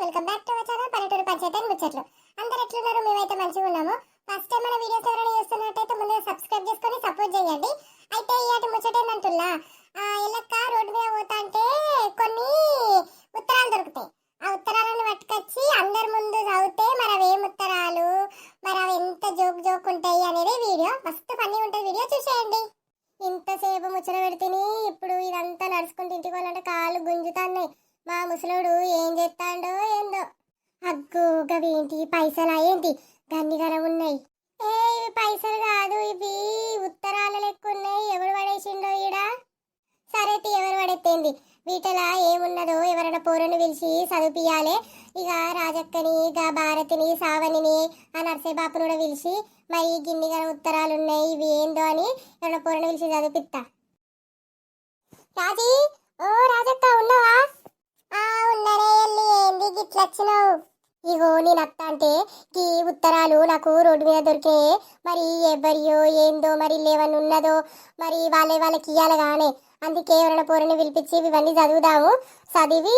Welcome back to our channel పల్లెటూరు పంచాయతీ ముచ్చట్లు. అందరు ఎట్లున్నారు? మేమైతే మంచిగా ఉన్నాము. ఫస్ట్ టైం మన వీడియోస్ ఎవరైనా చూస్తున్నట్టయితే ముందుగా సబ్స్క్రైబ్ చేసుకొని సపోర్ట్ చేయండి. అయితే ఇయాటి ముచ్చట ఏంటంటున్నా, ఇళ్ళక్క రోడ్డు మీద పోతా అంటే కొన్ని ఉత్తరాలు దొరుకుతాయి. ఆ ఉత్తరాలను పట్టుకొచ్చి అందరి ముందు చదివితే మరి అవి ఏం ఉత్తరాలు, మరి అవి ఎంత జోక్ జోక్ ఉంటాయి అనేది వీడియో. మస్తు ఫన్నీ ఉంటుంది, వీడియో చూసేయండి. ఇంతసేపు ముచ్చట పెడితేని ఇప్పుడు ఇదంతా నడుచుకుంటూ ఇంటికి వాళ్ళంటే కాళ్ళు గుంజుతాన్నాయి. మా ముసలోడు ఏం చేస్తాడో ఏందో. అగ్గు గవేంటి పైసలా ఏంటి గన్నిగన ఉన్నాయి? ఇవి పైసలు కాదు, ఇవి ఉత్తరాల లెక్క ఉన్నాయి. ఎవరు పడేసిండో ఈడ? సరే ఎవరు పడెత్తేంది, వీటలా ఏమున్నదో ఎవరైనా పోరని పిలిచి చదివిపియాలి. ఇక రాజక్కని, ఇక భారతిని, సావనిని, ఆ నర్సేబాపును కూడా పిలిచి మరి గిన్నిగన ఉత్తరాలు ఉన్నాయి, ఇవి ఏందో అని ఎవరైనా పోరని పిలిచి చదివిపిస్తా. రాజీ, ఓ రాజక్క ఉన్నావా? ఉన్నరే ఎల్లి, ఏంది గిట్లొచ్చినావు? ఇగో నేను అత్త అంటే ఈ ఉత్తరాలు నాకు రోడ్డు మీద దొరికే, మరి ఎవరియో ఏందో, మరి లేవని ఉన్నదో, మరి వాళ్ళకి ఇయ్యాలి కానీ. అందుకే ఎవరైనా పోరని పిలిపించి ఇవన్నీ చదువుదాము. చదివి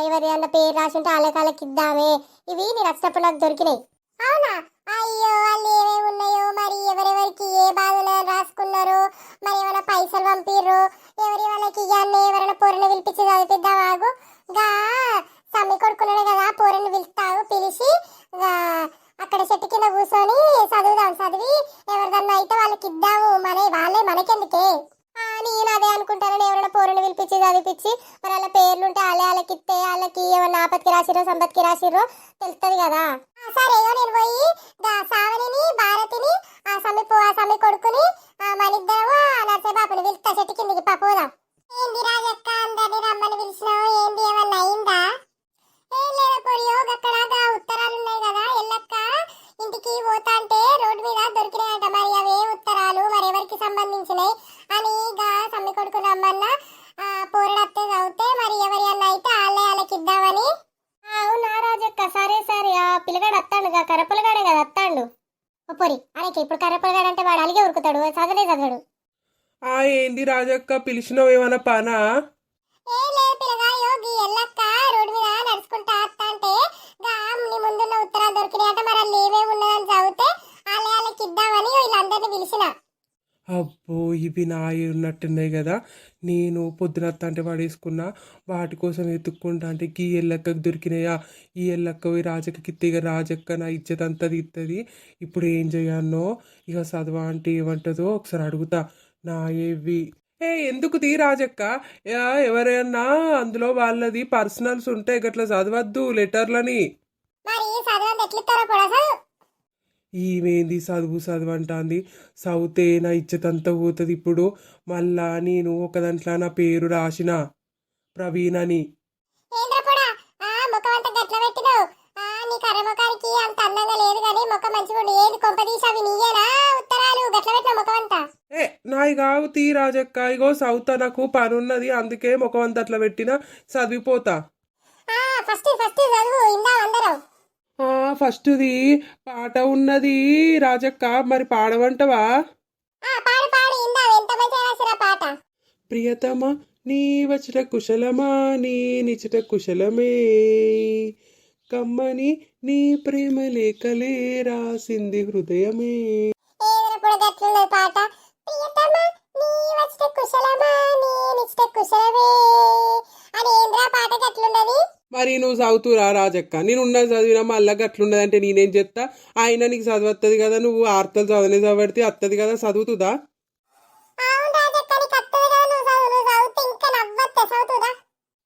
ఎవరి అన్న పేరు రాసి ఉంటే వాళ్ళకి ఇద్దామే. ఇవి నేను వచ్చినప్పుడు నాకు దొరికినాయి. అవునా? అయ్యో, వాళ్ళు ఏమేమి ఉన్నాయో, మరి ఎవరెవరికి ఏ బాధలు రాసుకున్నారు, మరి ఏమైనా పైసలు పంపిర్రు, ఎవరి వాళ్ళకి ఇవన్నీ ఎవరైనా పోరని పిలిపించి చదివిద్దాం. ఆగు, గా సమ్మి కొడుకున్నాడు కదా, పోరని పిలుస్తావు, పిలిచి అక్కడ చెట్టు కింద కూర్చొని చదువుదాం. చదివి ఎవరిదన్నా అయితే వాళ్ళకి ఇద్దాము, వాళ్ళే మనకెందుకే. నేను అదే అనుకుంటానని ఎవరైనా పోరని పిలిపించి చదివిపించి మరి వాళ్ళ పేర్లుంటే వాళ్ళకి ఇస్తే వాళ్ళకి ఏమన్నా ఆపత్కి రాసిరో సంపత్కి రాసిరో తెలుస్తుంది కదా. సరే, నేను పోయి సావనిని, భారతిని, ఆ సమ్మి కొడుకుని మనిద్దరము నర్సేబాపుని పిలుస్తా. చెట్టు కిందికి పోదాం. ఏంది రాజక్క అందరిని రమ్మని పిలిచినావు? ఏంది ఏమన్నా అయిందా? ఏం లేదా పొడియో, అక్కడ ఉత్తరాలు ఉన్నాయి కదా, ఎల్లక్క ఇంటికి పోతా అంటే రోడ్డు మీద దొరికినాయంట. మరి అవే ఉత్తరాలు, మరి ఎవరికి సంబంధించినాయి అని సమ్మి కొడుకు రమ్మన్నా పోరడత్తే చదివితే మరి ఎవరి అన్న అయితే వాళ్ళకి ఇద్దామని. అవునా రాజక్క? సరే సరే, ఆ పిల్లగాడు వస్తాడు, కర్రపిల్లగాడే కదా వస్తాడు. పొరి అరేకి ఇప్పుడు కర్రపిల్లగాడు అంటే వాడు అలిగే ఉరుకుతాడు, చదవడు. ఏంది రాజక్క పిలిచినావు, ఏమన్నా పనా? ఏ లేదు పిల్లగా, యోగి ఎల్లక్క రోడ్డు మీద నడుచుకుంటా వస్తా అంటే నీ ముందున్న ఉత్తరాలు దొరికినాయంట. మరి వాళ్ళు ఏమేమి ఉన్నదని చదివితే వాళ్ళకి ఇద్దామని వీళ్ళందరినీ పిలిచిన. అబ్బో, ఇవి నా ఉన్నట్టున్నాయి కదా. నేను పొద్దునత్త అంటే పడేసుకున్నా, వాటి కోసం ఎత్తుక్కుంటా అంటే ఈ ఎల్లక్కకు దొరికినాయా. ఈ ఎల్లక్క రాజక్కకి ఇస్తే ఇక రాజక్క నా ఇజ్జత్ అంతా తీస్తుంది. ఇప్పుడు ఏం చేయాలనో, ఇక చదవా అంటే ఏమంటుందో ఒకసారి అడుగుతా. నా ఏవి ఎందుకు తీ రాజక్క, ఎవరైనా అందులో వాళ్ళది పర్సనల్స్ ఉంటే గట్లా చదవద్దు లెటర్లని. ఈమెంది చదువు అంటాంది. చదివితే నా ఇజ్జత్ అంతా పోతుంది. ఇప్పుడు మళ్ళా నేను ఒక దాంట్లో నా పేరు రాసిన ప్రవీణ్ అని. నాయి కావు తీ రాజక్క, ఇగో చదువుతా, నాకు పని ఉన్నది, అందుకే ముఖం అంతా అట్లా పెట్టినా, చదివిపోతా. ఫస్ట్ది పాట ఉన్నది రాజక్క, మరి పాడవంటవా? ప్రియతమా నీ వచ్చట కుశలమా, నీ నిచట కుశలమే, కమ్మని నీ ప్రేమ లేఖలే రాసింది హృదయమే. మరి నువ్వు చదువుతురా రాజక్క? నేను ఉన్న చదివినా మళ్ళా గట్లున్నది అంటే నేనేం చెప్తా? ఆయన నీకు చదువుతుంది కదా, నువ్వు ఆర్తలు చదవనే చదివితే వస్తుంది కదా, చదువుతుందా?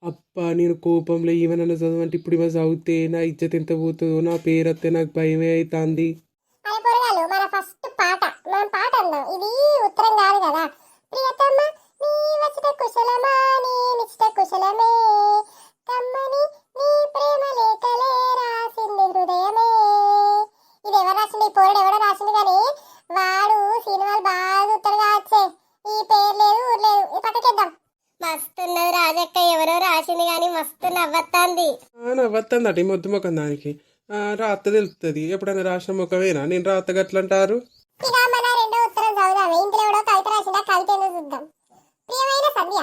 అప్ప నేను కోపంలో ఏమన్నా చదవంటే ఇప్పుడు ఇవ చదివితే నా ఇజ్జత్ ఎంత పోతుందో, నా పేరు వస్తే నాకు భయమే అవుతుంది. ఇది ఉత్తరం కాదు కదా. ప్రియతమ నీ వచ్చట కుశలమా, నీ నిష్ట కుశలమే, కమ్మని నీ ప్రేమ లేఖలే రాసింది హృదయమే. ఇది ఎవరు రాసింది? పోరుడు ఎవడో రాసింది, కానీ వాడు సినిమాలు బాగా చూస్తాడు కావచ్చే. ఈ పేరు లేదు ఊరు లేదు, ఈ పక్కకేద్దాం. మస్తున్నది రాజక్క, ఎవరో రాసింది కానీ మస్తు నవ్వత్తాంది. నవ్వత్తందట ఈ మొద్దు ముఖం దానికి. రాత తెలుస్తుంది, ఎప్పుడైనా రాసిన ముఖమేనా నేను రాత గట్లంటారు. ఇక మన రెండో ఉత్తరం చదువుదాం. ఇంట్లో ఎవడో కవిత రాసిందా, కవిత ఏందో చూద్దాం. ప్రియమైన సంధ్య,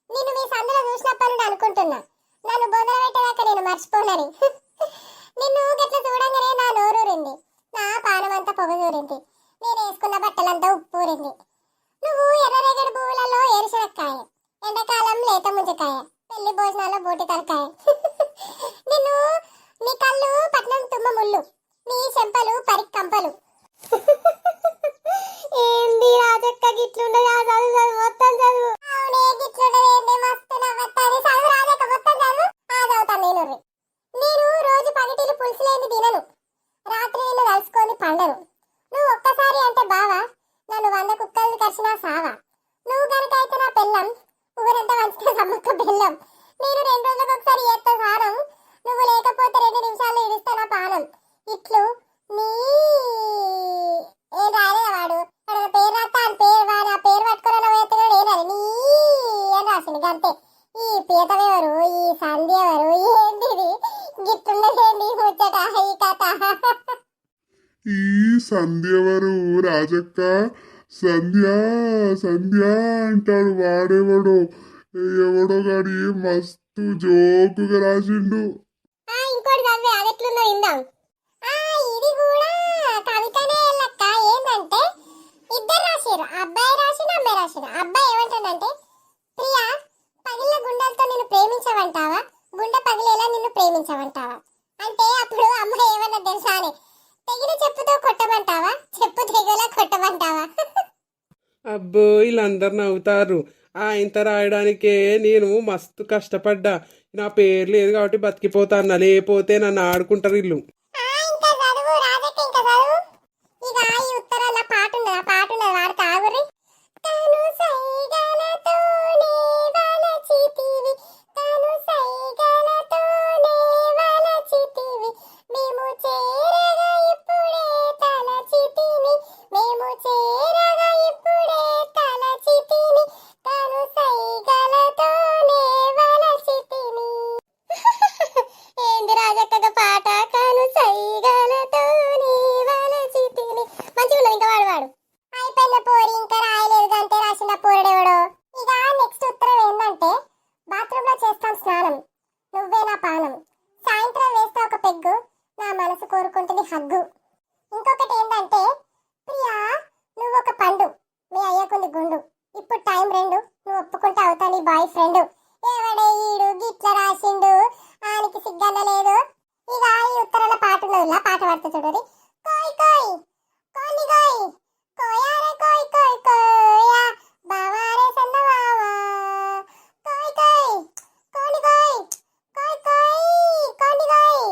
నిన్ను మీ సందులో చూసినప్పటి నుండి అనుకుంటున్నా, నన్ను బోధన పెట్టేదాకా నేను మర్చిపోనని. నిన్ను గట్ల చూడంగానే నా నోరూరింది, నా పానమంతా పొగజూరింది, నేను వేసుకున్న బట్టలంతా ఉప్పూరింది. నువ్వు ఎర్రరేగడి పువ్వులలో ఏరుశనక్కాయ, ఎండాకాలం లేత ముంజకాయ, పెళ్లి భోజనాల్లో బోటి తలకాయ. నిన్ను నీ కళ్ళు పట్నం తుమ్మ ముళ్ళు, నీ చెంపలు పరికంపలు. ఏంది రాజక్క గిట్లుండదు? ఆ చదువు చదువు మొత్తం చదువు. అవునే గిట్లుండదు, ఏంది మస్తు నవ్వొత్తది. చదువు రాజక్క మొత్తం చదువు. ఆ చదువుతాను నేను. నేను రోజు పగటిలు పులుసు లేని తినను, రాత్రి నిన్ను కలుసుకొని పండను. నువ్వు ఒక్కసారి అంటే బావా, నన్ను 100 కుక్కల్ని కరిచినా సావా. నువ్వు కనుక అయితే నా పెళ్ళం, ఊరంతా వంచిన సమ్మక్క బెల్లం. నేను 2 రోజులకు ఒకసారి చేస్తా స్నానం, నువ్వు లేకపోతే 2 నిమిషాల్లో ఇడుస్తా నా పానం. ఇట్లు నీ ఏం రాలేదా వాడు పేరు రాస్తా అని పేరు వాడు ఆ పేరు పట్టుకున్న వేస్తున్నాడు. ఏనాడు నీ అని రాసింది అంతే. ఈ పీతమెవరు, ఈ సంధ్య ఎవరు, ఏంటిది గిట్టున్నదేంటి ముచ్చట ఈ కథ. ఈ సంధ్యవరు రాజక్క? సంధ్య సంధ్య అంటాడు వాడెవడో, ఎవడో గాడి మస్తు జోకుగా రాసిండు. ఇంకోటి చదివే, అది ఎట్లుందో ఇందాం. ఇది కూడా కవితనే లెక్క. ఏంటంటే ఇద్దరు రాసిరు, అబ్బాయి రాసిన అమ్మాయి రాసిన. అబ్బాయి ఏమంటాడంటే, ప్రియా పగిలిన గుండెలతో నిన్ను ప్రేమించవంటావా, గుండె పగిలేలా నిన్ను ప్రేమించవంటావా అంటే అప్పుడు అమ్మాయి ఏమన్నా తెలుసా అని, తెగిన చెప్పుతో కొట్టమంటావా, చెప్పు తెగేలా కొట్టమంటావా. అబ్బో వీళ్ళందరు నవ్వుతారు. ఇంత రాయడానికే నేను మస్తు కష్టపడ్డా. నా పేరు లేదు కాబట్టి బతికిపోతాను, లేకపోతే నన్ను ఆడుకుంటారు వీళ్ళు. ఇంకా చదువు రాజక్క, ఇంకా చదువు. ఇక ఈ ఉత్తరాల పాట ఉన్నది, ఆ పాట ఉన్నది వాడు తాగురి. తను సైగలతోనే వలచితివి, తను సైగలతోనే వలచితివి, మేము చేరగా ఇప్పుడే తలచితిని, మేము చేరగా ఇప్పుడే తలచితిని, తను సైగలతోనే వలచితిని. ఏంది రాజక్కగా పాట, కను సైగలతోనే వలచితిని. మంచిగా ఉన్నది. ఇంకా వాడు అయిపోయిన పోరి, ఇంకా రాయలేదు అంతే రాసిన పోరడెవడో. ఇక నెక్స్ట్ ఉత్తరం ఏంటంటే, బాత్రూమ్ లో చేస్తాం స్నానం, నువ్వే నా పానం, సాయంత్రం వేస్తా ఒక పెగ్గు, నా మనసు కోరుకుంటుంది హగ్గు. ఇంకొకటి ఏంటంటే, ప్రియా నువ్వు ఒక పండు, మీ అయ్యకుంది గుండు, ఇప్పుడు టైం 2, నువ్వు ఒప్పుకుంటే అవుతా నీ బాయ్ ఫ్రెండ్. ఎవడే ఈడు గిట్ల రాసిండు, ఆనికి సిగ్గన్న లేదు. ఇక ఈ ఉత్తరాల పాట ఉన్నదిలా, పాట పాడుతూ చూడరి. కోయ్ కోయ్ కోని కోయ్, కోయారే కోయ్ కోయ్ కోయా, బావారే సన్న బావా, కోయ్ కోయ్ కోని కోయ్, కోయ్ కోయ్ కోని కోయ్.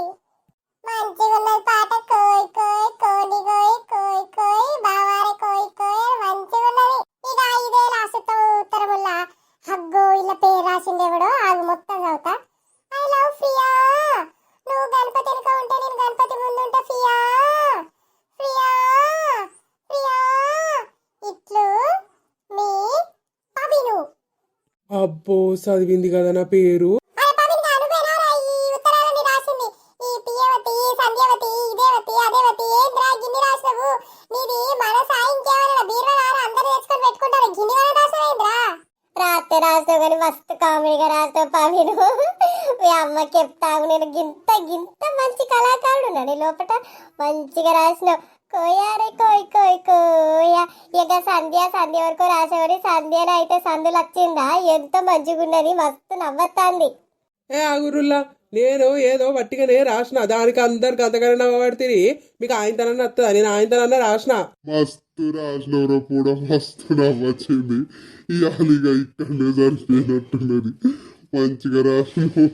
మంచిగా ఉన్నది పాట. కోయ్ కోయ్ కోని కోయ్, కోయ్ కోయ్ బావారే కోయ్ కోయ్, మంచిగా ఉన్నది. ఇక ఇదే లాస్ట్ ఉత్తరముల్లా హగ్గు ఇలా పేరు రాసింది ఎవడో, ఆగు మొత్తం చదువుతా. ఐ లవ్ ప్రియా, నువ్వు గణపతి వెనుక ఉంటే నేను గణపతి ముందు ఉంటా ప్రియా, ప్రియా ప్రియా. ఇట్లు మీ పవిను. అబ్బో చదివింది కదా నా పేరు. అరే పవిన్ గారు నువ్వేనారా ఈ ఉత్తరాలని రాసింది? ఈ పియవతి, సంధ్యవతి, ఇదేవతి, అదేవతి, ఏంద్రా గిన్ని రాసినవు? నీది మనసా ఇంకేమైనా బీర్వలారా అందరు తెచ్చుకొని పెట్టుకుంటారు, గిన్ని వల్ల రాసినవేంద్రా? రాత్రి రాస్తావు కానీ మస్తు కామెడీగా రాస్తావు పవిను. మీ అమ్మకి చెప్తావు, నేను గింత గింత మంచి కళాకారుడు ఉన్నాను లోపల. మంచిగా రాసినావు. కోయారే కోయ్ కోయ్ కోయా. ఇక సంధ్య సంధ్య వరకు రాసేవాడి, సంధ్యన అయితే సందులు వచ్చిందా, ఎంతో మంచిగా ఉన్నది, మస్తు నవ్వొత్తాంది. ఆగురుల్లా, నేను ఏదో వట్టిగానే రాసిన, దానికి అందరికి అంతగానే నవ్వబడితే మీకు ఆయనతనన్నా వస్తుందా? నేను ఆయనతనన్నా రాసిన. మస్తు రాసినవరో కూడా మస్తు నవ్వొచ్చింది. ఇవాళ ఇక్కడనే సరిపోయినట్టున్నది. మంచిగా రాసినావు.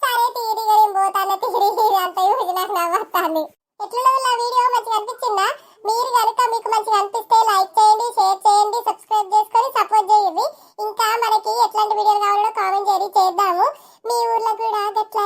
సరే తీరి నేను పోతాను, తీరి అంత యూజ్ నాకు నవ్వొత్తాంది. ఎట్లున్నది వీడియో మంచిగా అనిపించిందా? మీరు కనుక మీకు మంచిగా అనిపిస్తే లైక్ చేయండి, షేర్ చేయండి, సబ్స్క్రైబ్ చేసుకొని సపోర్ట్ చేయండి. ఇంకా మనకి ఎట్లాంటి వీడియోలు కావాలో కామెంట్ చేద్దాము. మీ ఊర్లో కూడా గట్లా